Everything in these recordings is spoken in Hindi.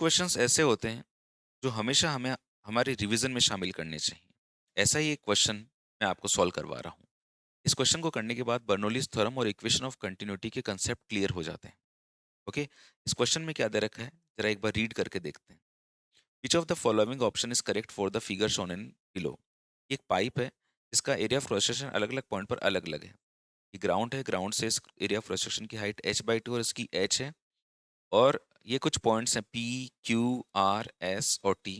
क्वेश्चंस ऐसे होते हैं जो हमेशा हमें हमारे रिवीजन में शामिल करने चाहिए। ऐसा ही एक क्वेश्चन मैं आपको सॉल्व करवा रहा हूँ। इस क्वेश्चन को करने के बाद बर्नौलीज थ्योरम और इक्वेशन ऑफ कंटिन्यूटी के कंसेप्ट क्लियर हो जाते हैं। ओके, इस क्वेश्चन में क्या दे रखा है, जरा एक बार रीड करके देखते हैं। Which of the following option is correct for the figure shown in below. एक पाइप है, इसका एरिया ऑफ क्रॉस सेक्शन अलग अलग पॉइंट पर अलग अलग है। ये ग्राउंड है, ग्राउंड से इस एरिया ऑफ क्रॉस सेक्शन की हाइट h/2 और इसकी h है। और ये कुछ पॉइंट्स हैं P, Q, R, S और T,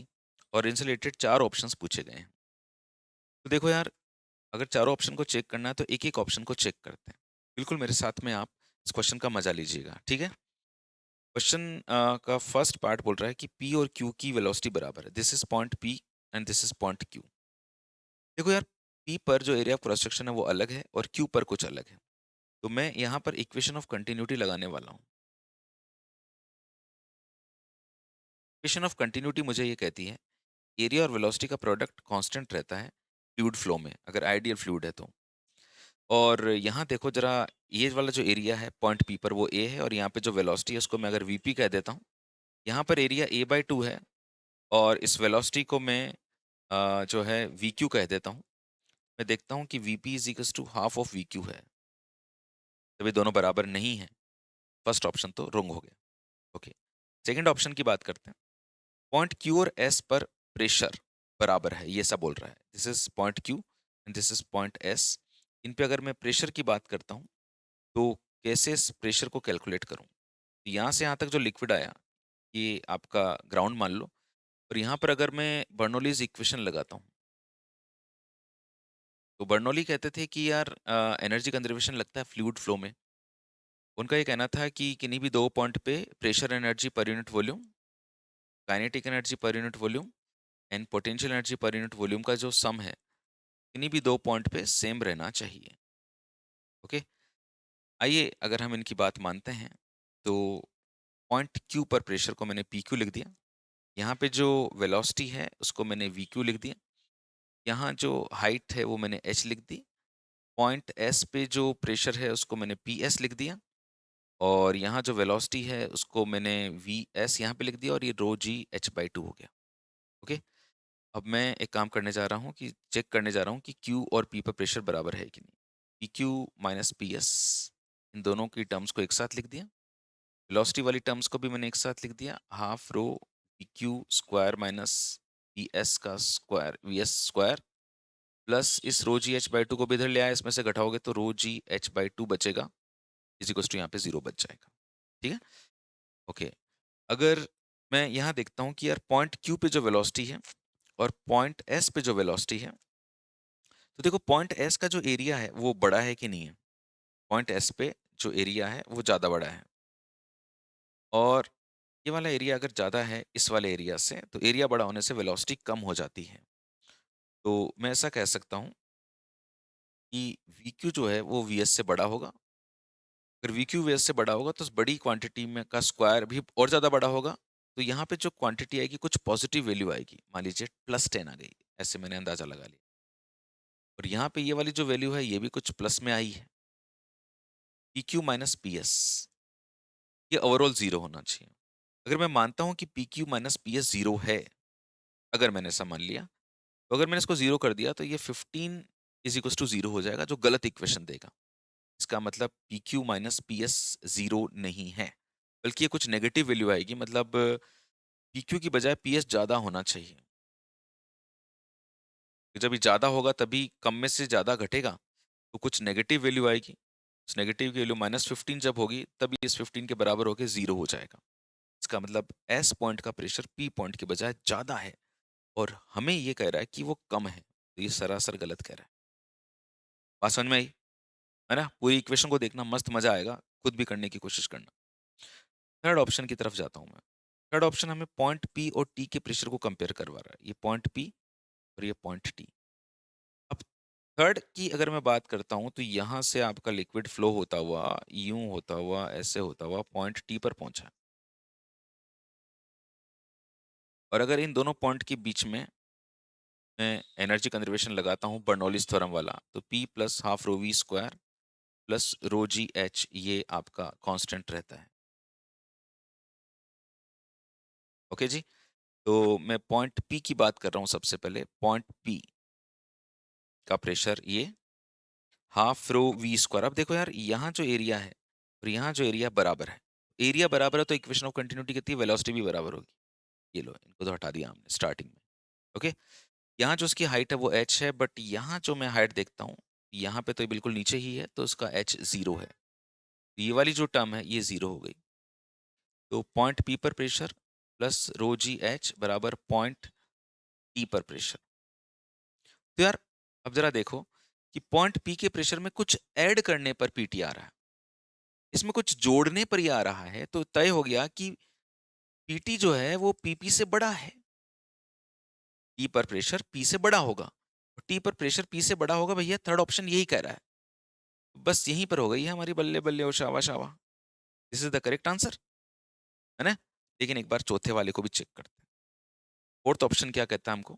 और इनसे रिलेटेड 4 ऑप्शंस पूछे गए हैं। तो देखो यार, अगर चारों ऑप्शन को चेक करना है तो एक एक ऑप्शन को चेक करते हैं। बिल्कुल मेरे साथ में आप इस क्वेश्चन का मजा लीजिएगा, ठीक है। क्वेश्चन का फर्स्ट पार्ट बोल रहा है कि P और Q की वेलोसिटी बराबर है। This is point P and this is point Q। देखो यार, P पर जो एरिया ऑफ क्रॉस सेक्शन है वो अलग है और Q पर कुछ अलग है। तो मैं यहाँ पर इक्वेशन ऑफ कंटिन्यूटी लगाने वाला हूँ। इक्वेशन ऑफ कंटिन्यूटी मुझे ये कहती है एरिया और वेलोसिटी का प्रोडक्ट कांस्टेंट रहता है फ्लूइड फ्लो में, अगर आइडियल फ्लूइड है तो। और यहाँ देखो जरा, ये वाला जो एरिया है पॉइंट पी पर वो ए है, और यहाँ पे जो वेलोसिटी है उसको मैं अगर वीपी कह देता हूँ। यहाँ पर एरिया a/2 है, और इस वेलोसिटी को मैं जो है वी क्यू कह देता हूँ। मैं देखता हूँ कि VP is equals to half of V Q है। तभी दोनों बराबर नहीं है। फर्स्ट ऑप्शन तो रोंग हो गया। ओके, सेकेंड ऑप्शन की बात करते हैं। पॉइंट क्यू और एस पर प्रेशर बराबर है, ये सब बोल रहा है। This is point Q and this is point S. इन पे अगर मैं प्रेशर की बात करता हूँ तो कैसे इस प्रेशर को कैलकुलेट करूँ। यहाँ से यहाँ तक जो लिक्विड आया ये आपका ग्राउंड मान लो, और यहाँ पर अगर मैं बर्नौलीज इक्वेशन लगाता हूँ तो बर्नौली कहते थे कि यार एनर्जी कंजर्वेशन लगता है फ्लूइड फ्लो में। उनका ये कहना था कि किन्हीं भी दो पॉइंट पे pressure energy per unit volume, kinetic energy per unit volume and potential energy per unit volume का जो सम है किन्हीं भी दो पॉइंट पे सेम रहना चाहिए। ओके, आइए अगर हम इनकी बात मानते हैं तो पॉइंट क्यू पर प्रेशर को मैंने पी क्यू लिख दिया। यहाँ पे जो वेलोसिटी है उसको मैंने वी क्यू लिख दिया। यहाँ जो हाइट है वो मैंने एच लिख दी। पॉइंट एस पे जो प्रेशर है उसको मैंने पी एस लिख दिया। और यहाँ जो वेलोसिटी है उसको मैंने वी एस यहाँ पे लिख दिया, और ये रो जी h/2 हो गया। ओके, अब मैं एक काम करने जा रहा हूँ कि चेक करने जा रहा हूँ कि Q और P पर प्रेशर बराबर है कि नहीं। P Q minus P S, इन दोनों की टर्म्स को एक साथ लिख दिया। वेलोसिटी वाली टर्म्स को भी मैंने एक साथ लिख दिया। Half rho P Q square minus P S का square V S square, plus इस रो जी h/2 को भी इधर ले आया, इसमें से घटाओगे तो रो जी h/2 बचेगा, इसी को यहाँ पे 0 बच जाएगा। ठीक है। ओके, अगर मैं यहाँ देखता हूँ कि यार पॉइंट क्यू पे जो वेलोसिटी है और पॉइंट एस पे जो वेलोसिटी है, तो देखो पॉइंट एस का जो एरिया है वो बड़ा है कि नहीं है। पॉइंट एस पे जो एरिया है वो ज़्यादा बड़ा है, और ये वाला एरिया अगर ज़्यादा है इस वाले एरिया से, तो एरिया बड़ा होने से वेलोसिटी कम हो जाती है। तो मैं ऐसा कह सकता हूँ कि वी क्यू जो है वो वी एस से बड़ा होगा। अगर वी क्यू वी एस से बड़ा होगा तो उस बड़ी क्वांटिटी में का स्क्वायर भी और ज़्यादा बड़ा होगा। तो यहाँ पे जो क्वांटिटी आएगी कुछ पॉजिटिव वैल्यू आएगी, मान लीजिए +10 आ गई, ऐसे मैंने अंदाज़ा लगा लिया। और यहाँ पे ये वाली जो वैल्यू है ये भी कुछ प्लस में आई है। P Q minus P S, ये ओवरऑल 0 होना चाहिए। अगर मैं मानता हूँ कि P Q minus P S 0 है, अगर मैंने ऐसा मान लिया, तो अगर मैंने इसको 0 कर दिया तो ये 15 इज इक्वल टू 0 हो जाएगा, जो गलत इक्वेशन देगा। इसका मतलब P Q minus P S 0 नहीं है, बल्कि ये कुछ नेगेटिव वैल्यू आएगी। मतलब पी क्यू की बजाय पी एस ज़्यादा होना चाहिए। जब ये ज़्यादा होगा तभी कम में से ज़्यादा घटेगा, तो कुछ नेगेटिव वैल्यू आएगी। इस नेगेटिव की वैल्यू -15 जब होगी तब ये इस 15 के बराबर होकर 0 हो जाएगा। इसका मतलब एस पॉइंट का प्रेशर पी पॉइंट के बजाय ज़्यादा है, और हमें ये कह रहा है कि वो कम है। तो ये सरासर गलत कह रहा है। बात समझ में आई है ना। पूरी इक्वेशन को देखना, मस्त मजा आएगा, खुद भी करने की कोशिश करना। थर्ड ऑप्शन की तरफ जाता हूँ मैं। थर्ड ऑप्शन हमें पॉइंट पी और टी के प्रेशर को कंपेयर करवा रहा है। ये पॉइंट पी और ये पॉइंट टी। अब थर्ड की अगर मैं बात करता हूँ तो यहाँ से आपका लिक्विड फ्लो होता हुआ, यूं होता हुआ, ऐसे होता हुआ पॉइंट टी पर पहुंचा। और अगर इन दोनों पॉइंट के बीच में मैं एनर्जी कंजर्वेशन लगाता हूँ बर्नौलीज थ्योरम वाला, तो P plus half rho v square plus rho g h ये आपका कांस्टेंट रहता है। ओके जी। तो मैं पॉइंट पी की बात कर रहा हूँ सबसे पहले। पॉइंट पी का प्रेशर ये हाफ रो वी स्क्वायर। अब देखो यार, यहाँ जो एरिया है और यहाँ जो एरिया बराबर है, एरिया बराबर है तो इक्वेशन ऑफ कंटिन्यूटी कहती है वेलोसिटी भी बराबर होगी। ये लो, इनको तो हटा दिया हमने स्टार्टिंग में। ओके, यहाँ जो उसकी हाइट है वो h है, बट यहाँ जो मैं हाइट देखता हूँ, यहाँ पे तो ये बिल्कुल नीचे ही है, तो उसका h 0 है। ये वाली जो टर्म है ये 0 हो गई। तो पॉइंट पी पर pressure plus rho g H बराबर पॉइंट टी पर प्रेशर। तो यार अब जरा देखो कि पॉइंट पी के प्रेशर में कुछ ऐड करने पर पीटी आ रहा है, इसमें कुछ जोड़ने पर ही आ रहा है, तो तय हो गया कि पीटी जो है वो पीपी से बड़ा है। पी पर प्रेशर पी से बड़ा होगा, और टी पर प्रेशर पी से बड़ा होगा। भैया थर्ड ऑप्शन यही कह रहा है। बस यहीं पर हो गई है हमारी बल्ले बल्ले और Shava Shava. This is the correct answer, है ना। लेकिन एक बार चौथे वाले को भी चेक करते हैं। फोर्थ ऑप्शन क्या कहता है हमको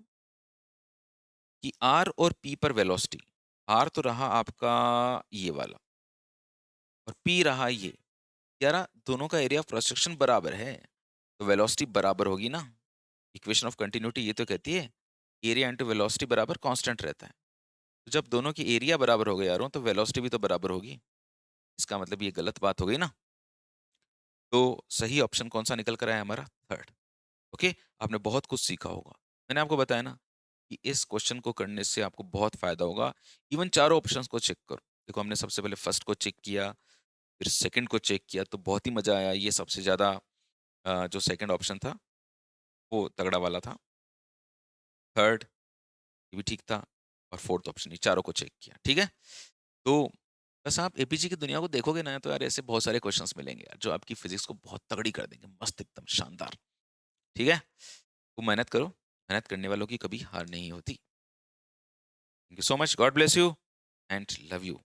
कि आर और पी पर वेलोसिटी, आर तो रहा आपका ये वाला और पी रहा ये, यार दोनों का एरिया ऑफ क्रॉस सेक्शन बराबर है, तो वेलोसिटी बराबर होगी ना। इक्वेशन ऑफ कंटिन्यूटी ये तो कहती है एरिया इंटू वेलोसिटी बराबर कांस्टेंट रहता है। तो जब दोनों की एरिया बराबर हो गए यारों, तो वेलोसिटी भी तो बराबर होगी। इसका मतलब ये गलत बात हो गई ना। तो सही ऑप्शन कौन सा निकल कर आया हमारा? थर्ड। ओके, आपने बहुत कुछ सीखा होगा। मैंने आपको बताया ना कि इस क्वेश्चन को करने से आपको बहुत फायदा होगा। इवन चारों ऑप्शंस को चेक करो। देखो, हमने सबसे पहले फर्स्ट को चेक किया, फिर सेकंड को चेक किया, तो बहुत ही मजा आया। ये सबसे ज्यादा जो सेकंड ऑप्शन था वो तगड़ा वाला था। थर्ड ये भी ठीक था, और फोर्थ ऑप्शन, ये चारों को चेक किया। ठीक है, तो बस आप एपीजी की दुनिया को देखोगे ना, तो यार ऐसे बहुत सारे क्वेश्चंस मिलेंगे यार जो आपकी फिजिक्स को बहुत तगड़ी कर देंगे, मस्त एकदम शानदार। ठीक है, तो मेहनत करो, मेहनत करने वालों की कभी हार नहीं होती। Thank you so much, God bless you and love you.